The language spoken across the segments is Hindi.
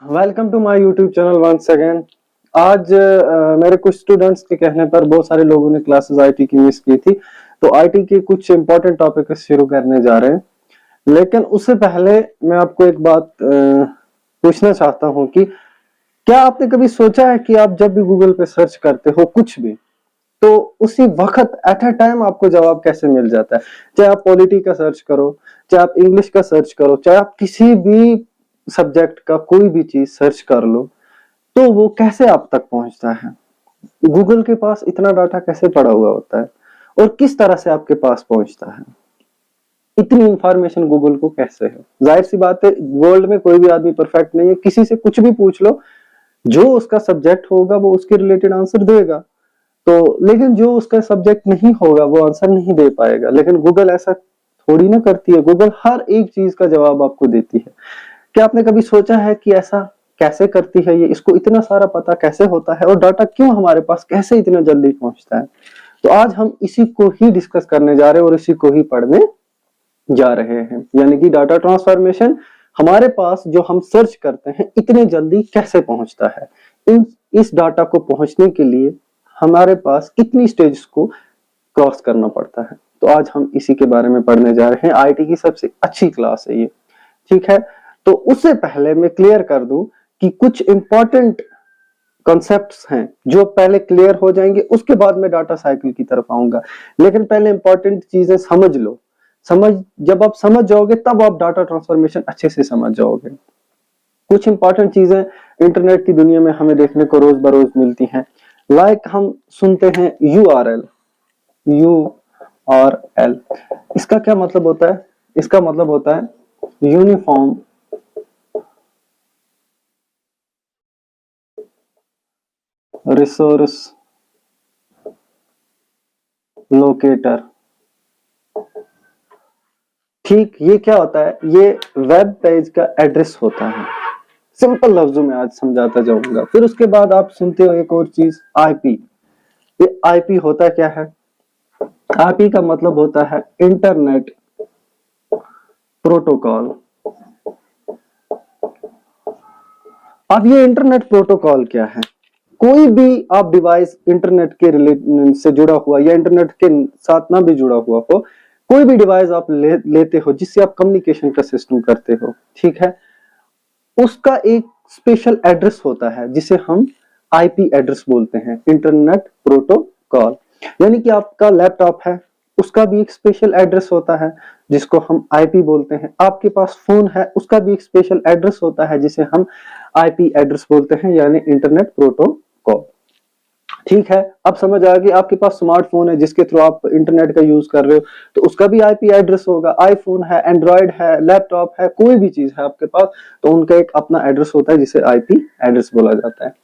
Welcome to my YouTube channel once again. आज मेरे कुछ स्टूडेंट्स के कहने पर बहुत सारे लोगों ने क्लासेस आईटी की मिस की थी, तो आईटी के कुछ इंपॉर्टेंट टॉपिक शुरू करने जा रहे हैं। लेकिन उससे पहले मैं आपको एक बात पूछना चाहता हूं कि क्या आपने कभी सोचा है कि आप जब भी गूगल पे सर्च करते हो कुछ भी, तो उसी वक्त एट अ टाइम आपको जवाब कैसे मिल जाता है। चाहे आप पॉलिटी का सर्च करो, चाहे आप इंग्लिश का सर्च करो, चाहे आप किसी भी सब्जेक्ट का कोई भी चीज सर्च कर लो, तो वो कैसे आप तक पहुंचता है। गूगल के पास इतना डाटा कैसे पड़ा हुआ होता है और किस तरह से आपके पास पहुंचता है। इतनी इंफॉर्मेशन गूगल को कैसे है। जाहिर सी बात है, वर्ल्ड में कोई भी आदमी परफेक्ट नहीं है। किसी से कुछ भी पूछ लो, जो उसका सब्जेक्ट होगा वो उसके रिलेटेड आंसर देगा। तो लेकिन जो उसका सब्जेक्ट नहीं होगा वो आंसर नहीं दे पाएगा। लेकिन गूगल ऐसा थोड़ी ना करती है। गूगल हर एक चीज का जवाब आपको देती है। क्या आपने कभी सोचा है कि ऐसा कैसे करती है ये, इसको इतना सारा पता कैसे होता है और डाटा क्यों हमारे पास कैसे इतना जल्दी पहुंचता है। तो आज हम इसी को ही डिस्कस करने जा रहे हैं और इसी को ही पढ़ने जा रहे हैं, यानी कि डाटा ट्रांसफॉर्मेशन हमारे पास जो हम सर्च करते हैं इतने जल्दी कैसे पहुंचता है। इस डाटा को पहुंचने के लिए हमारे पास कितनी स्टेज को क्रॉस करना पड़ता है। तो आज हम इसी के बारे में पढ़ने जा रहे हैं। आईटी की सबसे अच्छी क्लास है ये, ठीक है। तो उससे पहले मैं क्लियर कर दूं कि कुछ इंपॉर्टेंट कॉन्सेप्ट्स हैं जो पहले क्लियर हो जाएंगे, उसके बाद मैं डाटा साइकिल की तरफ आऊंगा। लेकिन पहले इंपॉर्टेंट चीजें समझ लो। जब आप समझ जाओगे तब आप डाटा ट्रांसफॉर्मेशन अच्छे से समझ जाओगे। कुछ इंपॉर्टेंट चीजें इंटरनेट की दुनिया में हमें देखने को रोज बरोज मिलती हैं। लाइक हम सुनते हैं URL। इसका क्या मतलब होता है? इसका मतलब होता है यूनिफॉर्म रिसोर्स लोकेटर। ठीक, ये क्या होता है? ये वेब पेज का एड्रेस होता है। सिंपल लफ्जों में आज समझाता जाऊंगा। फिर उसके बाद आप सुनते हो एक और चीज, आईपी। ये आईपी होता क्या है? आईपी का मतलब होता है इंटरनेट प्रोटोकॉल। अब ये इंटरनेट प्रोटोकॉल क्या है? कोई भी आप डिवाइस इंटरनेट के रिलेट से जुड़ा हुआ या इंटरनेट के साथ ना भी जुड़ा हुआ हो, कोई भी डिवाइस आप लेते हो जिससे आप कम्युनिकेशन का सिस्टम करते हो, ठीक है, उसका एक स्पेशल एड्रेस होता है जिसे हम आईपी एड्रेस बोलते हैं, इंटरनेट प्रोटोकॉल। यानी कि आपका लैपटॉप है, उसका भी एक स्पेशल एड्रेस होता है जिसको हम आईपी बोलते हैं। आपके पास फोन है, उसका भी एक स्पेशल एड्रेस होता है जिसे हम आईपी एड्रेस बोलते हैं, यानी इंटरनेट प्रोटोकॉल। ठीक है, अब समझ आ गई। आपके पास स्मार्टफोन है जिसके थ्रू आप इंटरनेट का यूज कर रहे हो, तो उसका भी आईपी एड्रेस होगा। आईफोन है, एंड्रॉइड है, लैपटॉप है, कोई भी चीज है आपके पास, तो उनका एक अपना एड्रेस होता है जिसे आईपी एड्रेस बोला जाता है।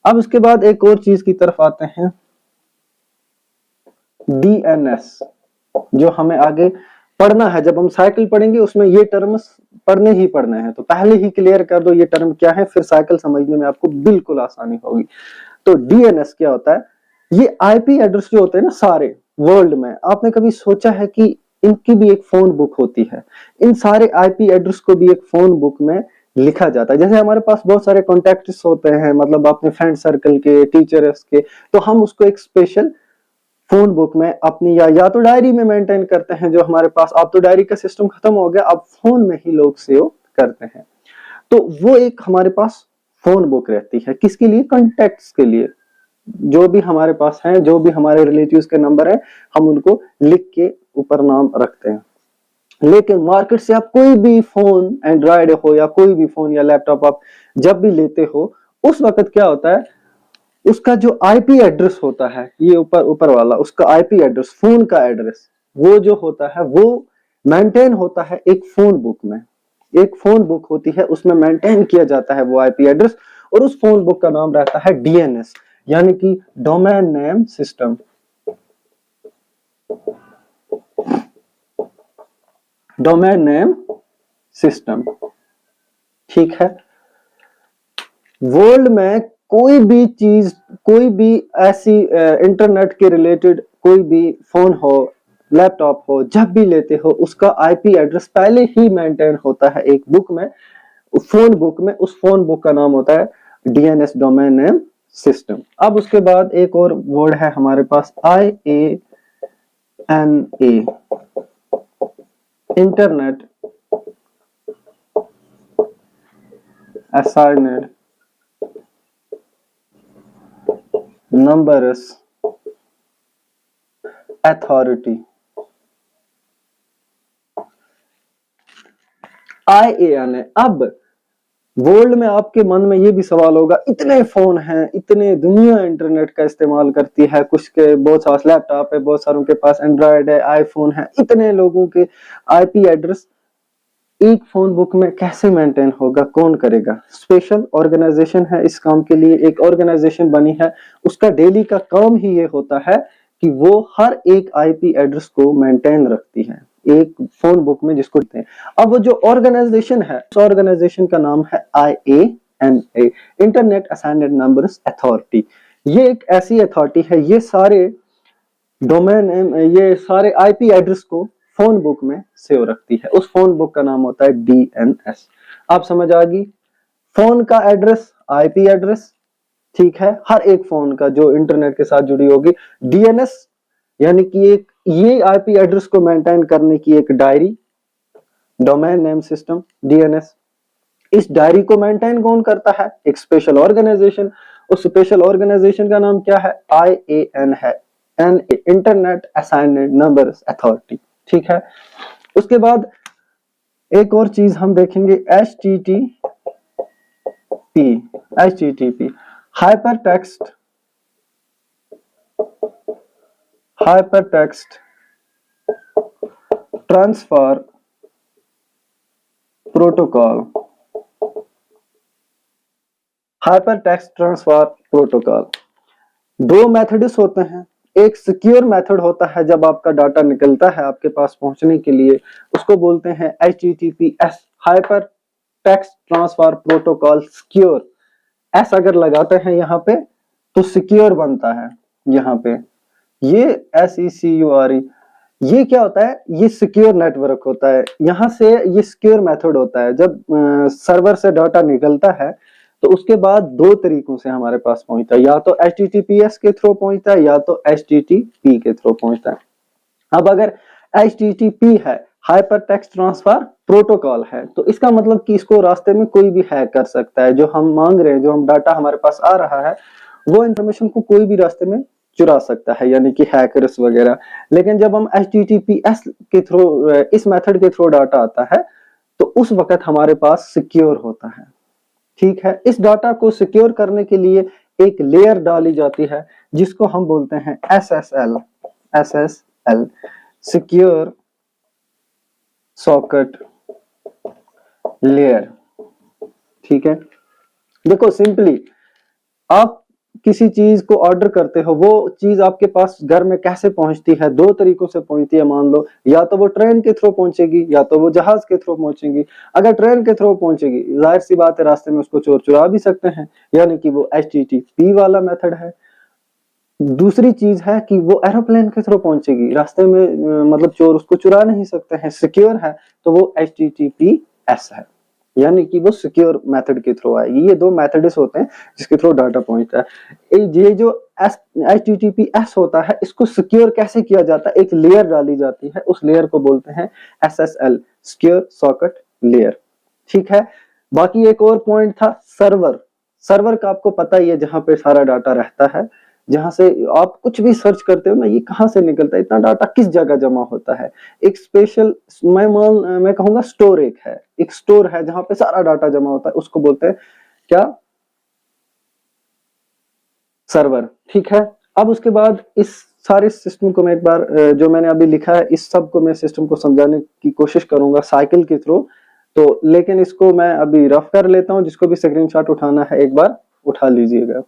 अब उसके बाद एक और चीज की तरफ आते हैं, डीएनएस, जो हमें आगे पढ़ना है। जब हम साइकिल पढ़ेंगे उसमें ये टर्म्स पढ़ने ही पढ़ने हैं, तो पहले ही क्लियर कर दो ये टर्म क्या है, फिर साइकिल समझने में आपको बिल्कुल आसानी होगी। तो डीएनएस क्या होता है? ये आईपी एड्रेस जो होते हैं ना सारे वर्ल्ड में, आपने कभी सोचा है कि इनकी भी एक फोन बुक होती है? इन सारे आईपी एड्रेस को भी एक फोन बुक में लिखा जाता है। जैसे हमारे पास बहुत सारे कॉन्टेक्ट्स होते हैं, मतलब अपने फ्रेंड सर्कल के, टीचर्स के, तो हम उसको एक स्पेशल फोन बुक में अपनी या तो डायरी में मेंटेन करते हैं जो हमारे पास। अब तो डायरी का सिस्टम खत्म हो गया, अब फोन में ही लोग सेव करते हैं। तो वो एक हमारे पास फोन बुक रहती है, किसके लिए? कॉन्टेक्ट्स के लिए। जो भी हमारे पास है, जो भी हमारे रिलेटिव्स के नंबर है, हम उनको लिख के ऊपर नाम रखते हैं। लेकिन मार्केट से आप कोई भी फोन, एंड्रॉयड हो या कोई भी फोन या लैपटॉप आप जब भी लेते हो, उस वक्त क्या होता है, उसका जो आईपी एड्रेस होता है, ये ऊपर ऊपर वाला, उसका आईपी एड्रेस, फोन का एड्रेस, वो जो होता है वो मेंटेन होता है एक फोन बुक में। एक फोन बुक होती है, उसमें मेंटेन किया जाता है वो आईपी एड्रेस, और उस फोन बुक का नाम रहता है डीएनएस, यानी कि domain name system. Domain name system, ठीक है। वर्ल्ड में कोई भी चीज, कोई भी ऐसी इंटरनेट के रिलेटेड कोई भी फोन हो, लैपटॉप हो, जब भी लेते हो, उसका आईपी एड्रेस पहले ही मेंटेन होता है एक बुक में। फोन बुक में, उस फोन बुक का नाम होता है DNS, डोमेन नेम सिस्टम। अब उसके बाद एक और वर्ड है हमारे पास IANA, internet assigned numbers authority. IANA। अब वर्ल्ड में आपके मन में ये भी सवाल होगा, इतने फोन हैं, इतने दुनिया इंटरनेट का इस्तेमाल करती है, कुछ के बहुत सारे लैपटॉप है, बहुत सारों के पास एंड्रॉयड है, आईफोन है, इतने लोगों के IP एड्रेस एक फोन बुक में कैसे मेंटेन होगा, कौन करेगा? स्पेशल ऑर्गेनाइजेशन है इस काम के लिए, एक ऑर्गेनाइजेशन बनी है, उसका डेली का काम ही ये होता है कि वो हर एक IP एड्रेस को मेंटेन रखती है एक फोन बुक में, जिसको कहते हैं। अब वो जो ऑर्गेनाइजेशन है, उस ऑर्गेनाइजेशन का नाम है IANA, internet assigned numbers authority. ये एक ऐसी अथॉरिटी है, ये सारे डोमेन, ये सारे IP एड्रेस को फोन बुक में सेव रखती है। उस फोन बुक का नाम होता है DNS। आप समझ आ गई? फोन का एड्रेस, IP एड्रेस, ठीक है, हर एक फोन का जो इंटरनेट के साथ जुड़ी होगी। DNS यानी कि एक ये IP एड्रेस को मेंटेन करने की एक diary, domain name system DNS। इस डायरी को मेंटेन कौन करता है? एक स्पेशल ऑर्गेनाइजेशन। उस स्पेशल ऑर्गेनाइजेशन का नाम क्या है? IAN है, इंटरनेट असाइन्ड नंबर्स अथॉरिटी, ठीक है। उसके बाद एक और चीज हम देखेंगे, HTTP, hypertext transfer protocol. Hypertext transfer protocol दो मेथड्स होते हैं। एक सिक्योर मेथड होता है, जब आपका डाटा निकलता है आपके पास पहुंचने के लिए, उसको बोलते हैं HTTPS, hyper text transfer protocol secure. S अगर लगाते हैं यहाँ पे तो सिक्योर बनता है। यहाँ पे ये SECURE, ये क्या होता है? ये सिक्योर नेटवर्क होता है। यहाँ से ये सिक्योर मेथड होता है, जब सर्वर से डाटा निकलता है तो उसके बाद दो तरीकों से हमारे पास पहुंचता है, या तो HTTPS के थ्रू पहुंचता है, या तो HTTP के थ्रू पहुंचता है। अब अगर HTTP है, हाइपर टेक्स्ट ट्रांसफर प्रोटोकॉल है, तो इसका मतलब कि इसको रास्ते में कोई भी हैक कर सकता है। जो हम मांग रहे हैं, जो हम डाटा हमारे पास आ रहा है, वो इंफॉर्मेशन को कोई भी रास्ते में चुरा सकता है, यानी कि हैकर्स वगैरह। लेकिन जब हम HTTPS के थ्रू, इस मेथड के थ्रू डाटा आता है, तो उस वक्त हमारे पास सिक्योर होता है, ठीक है। इस डाटा को सिक्योर करने के लिए एक लेयर डाली जाती है, जिसको हम बोलते हैं SSL, सिक्योर सॉकेट लेयर, ठीक है। देखो सिंपली, आप किसी चीज को ऑर्डर करते हो, वो चीज आपके पास घर में कैसे पहुंचती है? दो तरीकों से पहुंचती है। मान लो, या तो वो ट्रेन के थ्रू पहुंचेगी, या तो वो जहाज के थ्रू पहुंचेगी। अगर ट्रेन के थ्रू पहुंचेगी, जाहिर सी बात है रास्ते में उसको चोर चुरा भी सकते हैं, यानी कि वो HTTP वाला मेथड है। दूसरी चीज है कि वो एरोप्लेन के थ्रू पहुंचेगी, रास्ते में मतलब चोर उसको चुरा नहीं सकते हैं, सिक्योर है, तो वो HTTPS है, यानी कि वो सिक्योर मेथड के थ्रू आएगी। ये दो मेथड्स होते हैं जिसके थ्रू डाटा पहुंचता है। ये जो HTTPS होता है, इसको सिक्योर कैसे किया जाता है? एक लेयर डाली जाती है, उस लेयर को बोलते हैं SSL, सिक्योर सॉकेट लेयर, ठीक है। बाकी एक और पॉइंट था सर्वर का आपको पता ही है, जहां पे सारा डाटा रहता है, जहां से आप कुछ भी सर्च करते हो ना, ये कहां से निकलता है, इतना डाटा किस जगह जमा होता है। एक स्पेशल, मैं कहूंगा स्टोर, एक स्टोर है जहां पे सारा डाटा जमा होता है, उसको बोलते हैं क्या? सर्वर, ठीक है। अब उसके बाद इस सारे सिस्टम को मैं एक बार, जो मैंने अभी लिखा है, इस सब को मैं सिस्टम को समझाने की कोशिश करूंगा साइकिल के थ्रू। तो लेकिन इसको मैं अभी रफ कर लेता हूं, जिसको भी स्क्रीनशॉट उठाना है एक बार उठा लीजिएगा।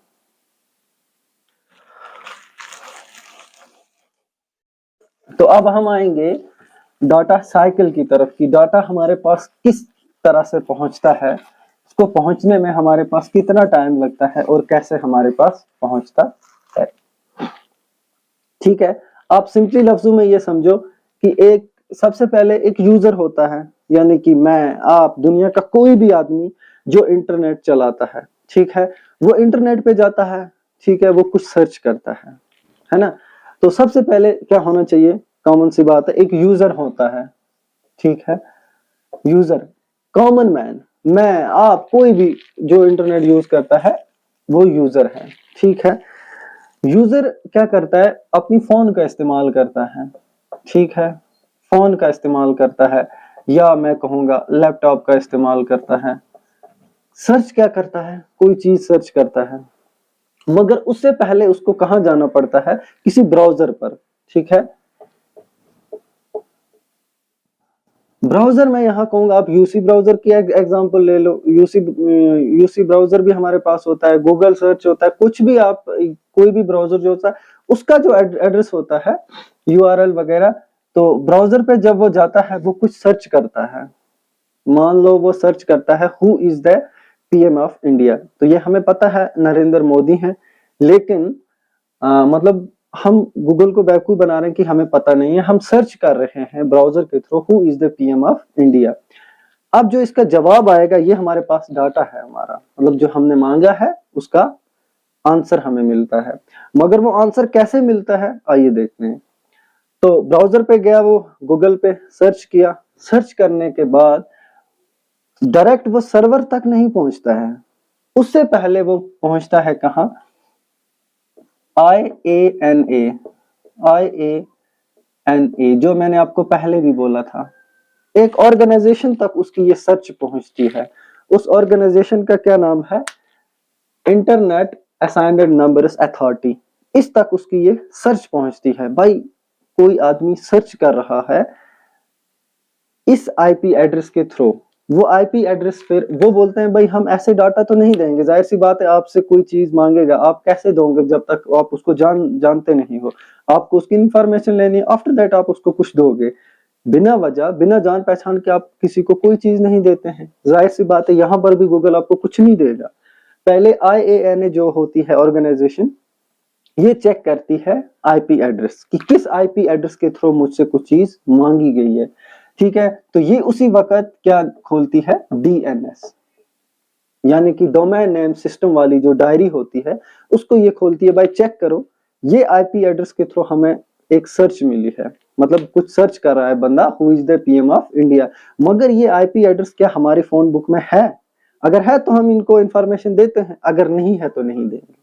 तो अब हम आएंगे डाटा साइकिल की तरफ, की डाटा हमारे पास किस तरह से पहुंचता है, उसको पहुंचने में हमारे पास कितना टाइम लगता है, और कैसे हमारे पास पहुंचता है, ठीक है। आप सिंपली लफ्जों में ये समझो कि एक सबसे पहले एक यूजर होता है, यानी कि मैं, आप, दुनिया का कोई भी आदमी जो इंटरनेट चलाता है, ठीक है, वो इंटरनेट पे जाता है, ठीक है, वो कुछ सर्च करता है ना। तो सबसे पहले क्या होना चाहिए, कॉमन सी बात है, एक यूजर होता है, ठीक है, यूजर, कॉमन मैन, मैं, आप, कोई भी जो इंटरनेट यूज करता है वो यूजर है, ठीक है। यूजर क्या करता है, अपनी फोन का इस्तेमाल करता है, ठीक है, फोन का इस्तेमाल करता है, या मैं कहूंगा लैपटॉप का इस्तेमाल करता है। सर्च क्या करता है, कोई चीज सर्च करता है, मगर उससे पहले उसको कहां जाना पड़ता है, किसी ब्राउजर पर, ठीक है। ब्राउजर में यहाँ कहूंगा, आप यूसी ब्राउजर की एग्जांपल ले लो। यूसी ब्राउजर भी हमारे पास होता है, गूगल सर्च होता है, कुछ भी आप, कोई भी ब्राउजर जो होता है उसका जो एड्रेस होता है, यूआरएल वगैरह, तो ब्राउजर पे जब वो जाता है वो कुछ सर्च करता है। मान लो वो सर्च करता है who is the PM of India, तो ये हमें पता है नरेंद्र मोदी हैं, लेकिन मतलब हम गूगल को बेवकूफ बना रहे हैं कि हमें पता नहीं है, हम सर्च कर रहे हैं ब्राउजर के through who is the PM of India. अब जो इसका जवाब आएगा, ये हमारे पास डाटा है हमारा, मतलब जो हमने मांगा है उसका आंसर हमें मिलता है। मगर वो आंसर कैसे मिलता है, आइए देखते हैं। तो ब्राउजर पे गया, वो गूगल पे सर्च किया, सर्च करने के बाद डायरेक्ट वो सर्वर तक नहीं पहुंचता है, उससे पहले वो पहुंचता है कहां, IANA, जो मैंने आपको पहले भी बोला था, एक ऑर्गेनाइजेशन तक उसकी ये सर्च पहुंचती है। उस ऑर्गेनाइजेशन का क्या नाम है, इंटरनेट असाइन्ड नंबर्स अथॉरिटी। इस तक उसकी ये सर्च पहुंचती है। भाई कोई आदमी सर्च कर रहा है इस आईपी एड्रेस के थ्रू, वो आईपी एड्रेस, फिर वो बोलते हैं भाई हम ऐसे डाटा तो नहीं देंगे, जाहिर सी बात है, आपसे कोई चीज मांगेगा, आप कैसे दोगे जब तक आप उसको जानते नहीं हो, आपको उसकी इंफॉर्मेशन लेनी है, आफ्टर दैट आप उसको कुछ दोगे। बिना वजह, बिना जान पहचान के आप किसी को कोई चीज नहीं देते हैं, जाहिर सी बात है यहाँ पर भी गूगल आपको कुछ नहीं देगा। पहले IANA जो होती है ऑर्गेनाइजेशन, ये चेक करती है आईपी एड्रेस कि किस आईपी एड्रेस के थ्रू मुझसे कुछ चीज मांगी गई है, ठीक है। तो ये उसी वक्त क्या खोलती है, DNS, यानी कि डोमेन नेम सिस्टम वाली जो डायरी होती है उसको ये खोलती है, भाई चेक करो ये आईपी एड्रेस के थ्रू हमें एक सर्च मिली है, मतलब कुछ सर्च कर रहा है बंदा who is the PM of India, मगर ये आईपी एड्रेस क्या हमारे फोन बुक में है, अगर है तो हम इनको इंफॉर्मेशन देते हैं, अगर नहीं है तो नहीं देंगे।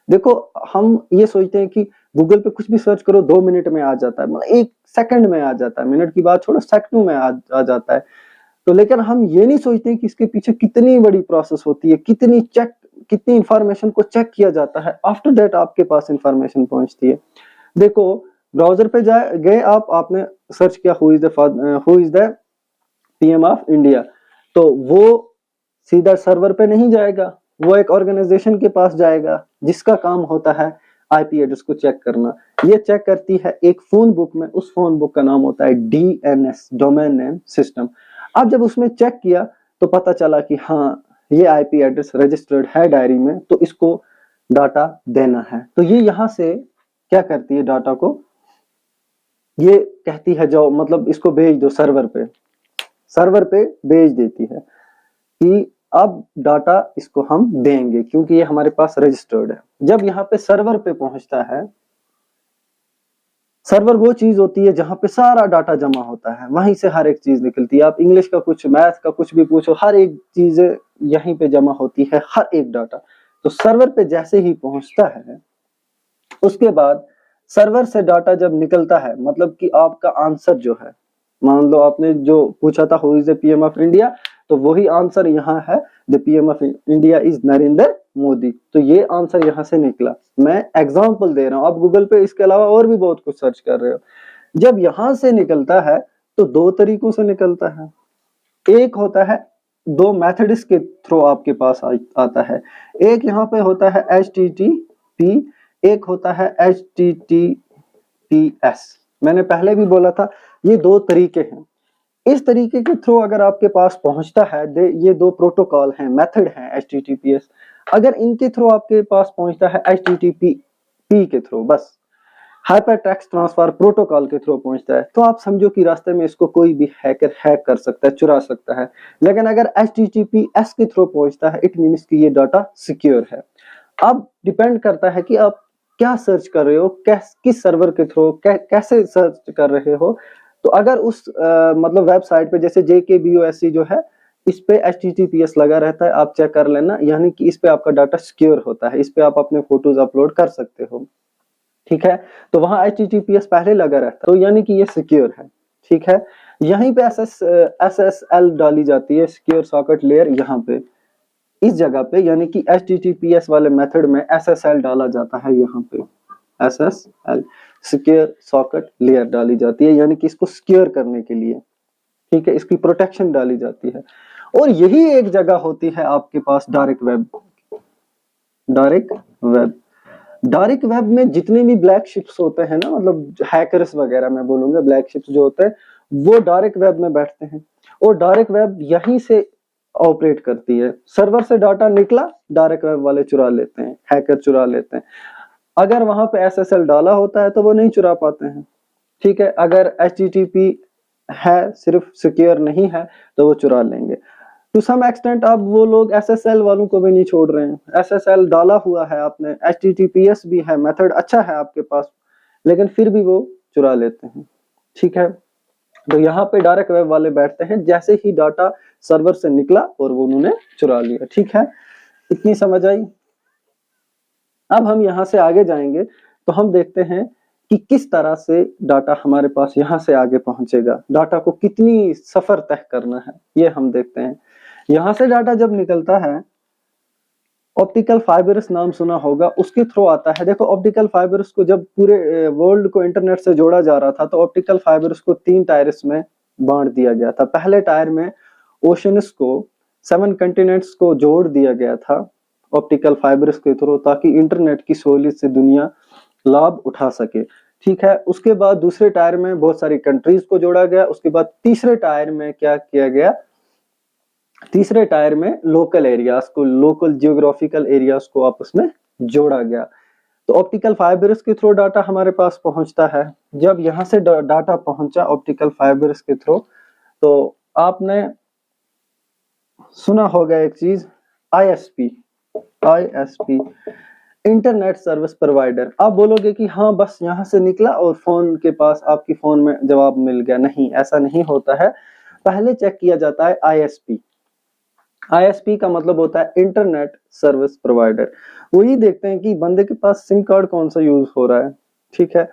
देखो हम ये सोचते हैं कि गूगल पे कुछ भी सर्च करो 2 मिनट में आ जाता है, मतलब 1 सेकंड में आ जाता है, मिनट की बात छोड़ो सेकंड में आ जाता है। तो लेकिन हम ये नहीं सोचते कि इसके पीछे कितनी बड़ी प्रोसेस होती है, कितनी इंफॉर्मेशन को चेक किया जाता है, आफ्टर दैट आपके पास इंफॉर्मेशन पहुंचती है। देखो ब्राउजर पे गए आप, आपने सर्च किया who is the PM of India, तो वो सीधा सर्वर पे नहीं जाएगा, वो एक ऑर्गेनाइजेशन के पास जाएगा जिसका काम होता है आईपी एड्रेस को चेक करना। ये चेक करती है एक फोन बुक में, उस फोन बुक का नाम होता है DNS, डोमेन नेम सिस्टम। अब जब उसमें चेक किया तो पता चला कि हाँ ये आईपी एड्रेस रजिस्टर्ड है डायरी में, तो इसको डाटा देना है। तो ये यहाँ से क्या करती है, डाटा को ये कहती है जो, मतलब इसको भेज दो सर्वर पे भेज देती है कि अब डाटा इसको हम देंगे क्योंकि ये हमारे पास रजिस्टर्ड है। जब यहाँ पे सर्वर पे पहुंचता है, सर्वर वो चीज होती है जहां पे सारा डाटा जमा होता है, वहीं से हर एक चीज निकलती है। आप इंग्लिश का कुछ, मैथ का कुछ भी पूछो, हर एक चीज यहीं पे जमा होती है, हर एक डाटा। तो सर्वर पे जैसे ही पहुंचता है, उसके बाद सर्वर से डाटा जब निकलता है, मतलब कि आपका आंसर जो है, मान लो आपने जो पूछा था who is the PM of India, तो वही आंसर यहाँ है, the PM of India is Narendra Modi. तो ये आंसर यहाँ से निकला। मैं एग्जांपल दे रहा हूँ, आप गूगल पे इसके अलावा और भी बहुत कुछ सर्च कर रहे हो। जब यहाँ से निकलता है तो 2 तरीकों से निकलता है। एक होता है, 2 मेथड्स के थ्रू आपके पास आता है। एक यहाँ पे होता है HTTP, एक होता है HTTPS। मैंने पहले भी बोला था ये 2 तरीके हैं। इस तरीके के थ्रू अगर आपके पास पहुंचता है, ये 2 प्रोटोकॉल हैं, मेथड हैं HTTPS। अगर इनके थ्रू आपके पास पहुंचता है HTTP के थ्रू, बस हाइपर टेक्स्ट ट्रांसफर प्रोटोकॉल के थ्रू पहुंचता है। तो आप समझो कि रास्ते में इसको कोई भी हैकर हैक कर सकता है, चुरा सकता है। लेकिन अगर HTTPS के थ्रू पहुंचता है, इट मीन्स कि ये डाटा सिक्योर है। अब डिपेंड करता है कि आप क्या सर्च कर रहे हो, किस सर्वर के थ्रू कैसे सर्च कर रहे हो। तो अगर उस मतलब वेबसाइट पे जैसे JKBOSC जो है, इस पे HTTPS लगा रहता है, आप चेक कर लेना, यानी कि इस पे आपका डाटा सिक्योर होता है, इस पे आप अपने फोटोज अपलोड कर सकते हो। ठीक है, तो वहां HTTPS पहले लगा रहता है, तो यानी कि ये सिक्योर है। ठीक है, यहीं पे SSL डाली जाती है, सिक्योर सॉकेट लेयर, यहाँ पे इस जगह पे, यानी कि HTTPS वाले मेथड में SSL डाला जाता है। यहाँ पे SSL सिक्योर सॉकेट लेयर डाली जाती है, यानी कि इसको सिक्योर करने के लिए। ठीक है, इसकी प्रोटेक्शन डाली जाती है। और यही एक जगह होती है आपके पास dark web. Dark web, dark web में जितने भी ब्लैक शिप्स होते हैं ना, मतलब हैकर्स वगैरह, मैं बोलूंगा ब्लैक शिप्स जो होते हैं, वो डार्क वेब में बैठते हैं। और डार्क वेब यहीं से ऑपरेट करती है। सर्वर से डाटा निकला, डार्क वेब वाले चुरा लेते हैं, हैकर चुरा लेते हैं। अगर वहां पे SSL डाला होता है तो वो नहीं चुरा पाते हैं। ठीक है, अगर HTTP है, सिर्फ सिक्योर नहीं है, तो वो चुरा लेंगे। टू सम एक्सटेंट अब वो लोग SSL वालों को भी नहीं छोड़ रहे हैं। SSL डाला हुआ है आपने, HTTPS भी है, मेथड अच्छा है आपके पास, लेकिन फिर भी वो चुरा लेते हैं। ठीक है, तो यहाँ पे डार्क वेब वाले बैठते हैं, जैसे ही डाटा सर्वर से निकला और वो उन्होंने चुरा लिया। ठीक है, इतनी समझ आई। अब हम यहाँ से आगे जाएंगे तो हम देखते हैं कि किस तरह से डाटा हमारे पास यहाँ से आगे पहुंचेगा, डाटा को कितनी सफर तय करना है, ये हम देखते हैं। यहाँ से डाटा जब निकलता है, ऑप्टिकल फाइबर्स नाम सुना होगा, उसके थ्रू आता है। देखो, ऑप्टिकल फाइबर्स को जब पूरे वर्ल्ड को इंटरनेट से जोड़ा जा रहा था, तो ऑप्टिकल फाइबर्स को 3 टायर्स में बांट दिया गया था। पहले टायर में ओशंस को, 7 कंटिनेंट्स को जोड़ दिया गया था ऑप्टिकल फाइबर्स के थ्रू, ताकि इंटरनेट की सहूलियत से दुनिया लाभ उठा सके। ठीक है, उसके बाद दूसरे टायर में बहुत सारी कंट्रीज को जोड़ा गया। उसके बाद तीसरे टायर में क्या किया गया, तीसरे टायर में लोकल एरियाज को, लोकल जियोग्राफिकल एरियाज को आपस में जोड़ा गया। तो ऑप्टिकल फाइबर्स के थ्रू डाटा हमारे पास पहुंचता है। जब यहां से डाटा पहुंचा ऑप्टिकल फाइबर्स के थ्रू, तो आपने सुना होगा एक चीज, ISP, इंटरनेट सर्विस प्रोवाइडर। आप बोलोगे कि हाँ बस यहां से निकला और फोन के पास, आपकी फोन में जवाब मिल गया। नहीं, ऐसा नहीं होता है। पहले चेक किया जाता है ISP का मतलब होता है इंटरनेट सर्विस प्रोवाइडर। वो ये देखते हैं कि बंदे के पास सिम कार्ड कौन सा यूज हो रहा है। ठीक है,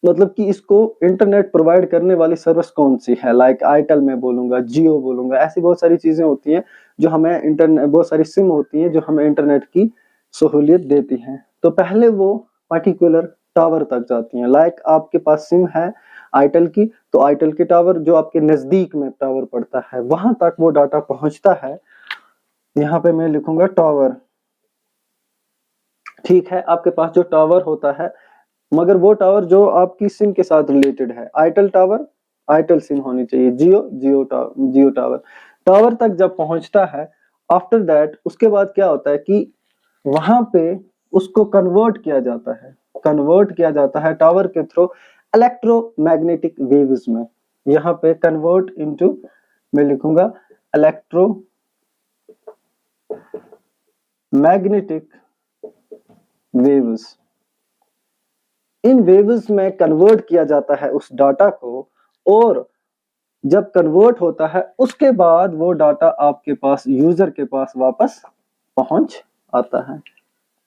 मतलब कि इसको इंटरनेट प्रोवाइड करने वाली सर्विस कौन सी है, लाइक आईटेल में बोलूंगा, जियो बोलूंगा, ऐसी बहुत सारी चीजें होती हैं जो हमें इंटरनेट, बहुत सारी सिम होती हैं जो हमें इंटरनेट की सहूलियत देती हैं। तो पहले वो पर्टिकुलर टावर तक जाती हैं। लाइक आपके पास सिम है आईटेल की, तो आईटेल के टावर जो आपके नजदीक में टावर पड़ता है, वहां तक वो डाटा पहुंचता है। यहाँ पे मैं लिखूंगा टावर। ठीक है, आपके पास जो टावर होता है, मगर वो टावर जो आपकी सिम के साथ रिलेटेड है, आईटेल टावर, आईटेल सिम होनी चाहिए, जियो टावर, टावर तक जब पहुंचता है, आफ्टर दैट उसके बाद क्या होता है कि वहां पे उसको कन्वर्ट किया जाता है टावर के थ्रू इलेक्ट्रोमैग्नेटिक वेव्स में। यहाँ पे कन्वर्ट इनटू, मैं लिखूंगा इलेक्ट्रोमैग्नेटिक वेव्स। इन वेव्स में कन्वर्ट किया जाता है उस डाटा को, और जब कन्वर्ट होता है उसके बाद वो डाटा आपके पास, यूजर के पास वापस पहुंच आता है।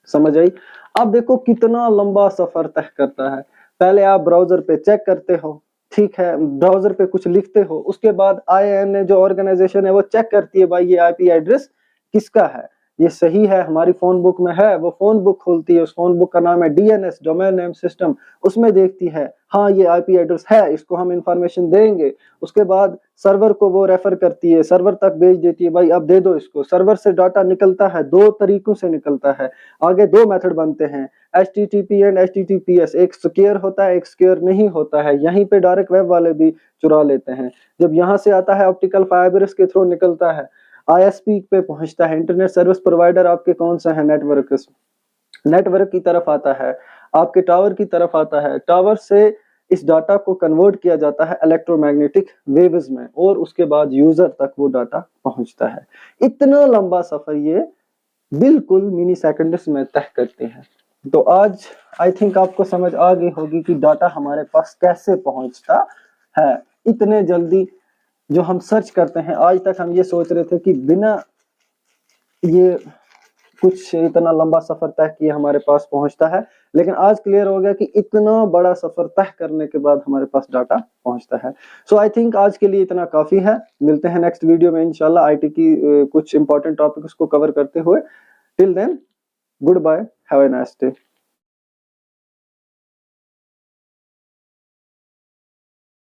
समझ आई? अब देखो कितना लंबा सफर तय करता है। पहले आप ब्राउजर पे चेक करते हो, ठीक है, ब्राउजर पे कुछ लिखते हो, उसके बाद IANA जो ऑर्गेनाइजेशन है वो चेक करती है, भाई ये IP एड्रेस किसका है, ये सही है, हमारी फोन बुक में है। वो फोन बुक खोलती है, उस फोन बुक का नाम है DNS, डोमेन नेम सिस्टम। उसमें देखती है हाँ ये IP एड्रेस है, इसको हम इंफॉर्मेशन देंगे। उसके बाद सर्वर को वो रेफर करती है, सर्वर तक भेज देती है, भाई अब दे दो इसको। सर्वर से डाटा निकलता है, 2 तरीकों से निकलता है। आगे 2 मेथड बनते हैं, HTTP एंड HTTPS। एक सिक्योर होता है, एक सिक्योर नहीं होता है। यहीं पे डार्क वेब वाले भी चुरा लेते हैं। जब यहाँ से आता है ऑप्टिकल फाइबर्स के थ्रू निकलता है, ISP पे पहुंचता है। इंटरनेट सर्विस प्रोवाइडर आपके कौन सा है, नेटवर्क की तरफ आता है। आपके टावर की तरफ आता है, टावर से इस डाटा को कन्वर्ट किया जाता है इलेक्ट्रोमैग्नेटिक वेव्स में और उसके बाद यूजर तक वो डाटा पहुंचता है। इतना लंबा सफर ये बिल्कुल मिनी सेकंड्स में तय करते हैं। तो आज आई थिंक आपको समझ आ गई होगी कि डाटा हमारे पास कैसे पहुंचता है इतने जल्दी। जो हम सर्च करते हैं, आज तक हम ये सोच रहे थे कि बिना ये कुछ इतना लंबा सफर तय किए हमारे पास पहुंचता है, लेकिन आज क्लियर हो गया कि इतना बड़ा सफर तय करने के बाद हमारे पास डाटा पहुंचता है। सो आई थिंक आज के लिए इतना काफी है। मिलते हैं नेक्स्ट वीडियो में इंशाल्लाह आईटी की कुछ इंपॉर्टेंट टॉपिक्स को कवर करते हुए। Till then, good bye, have a nice day.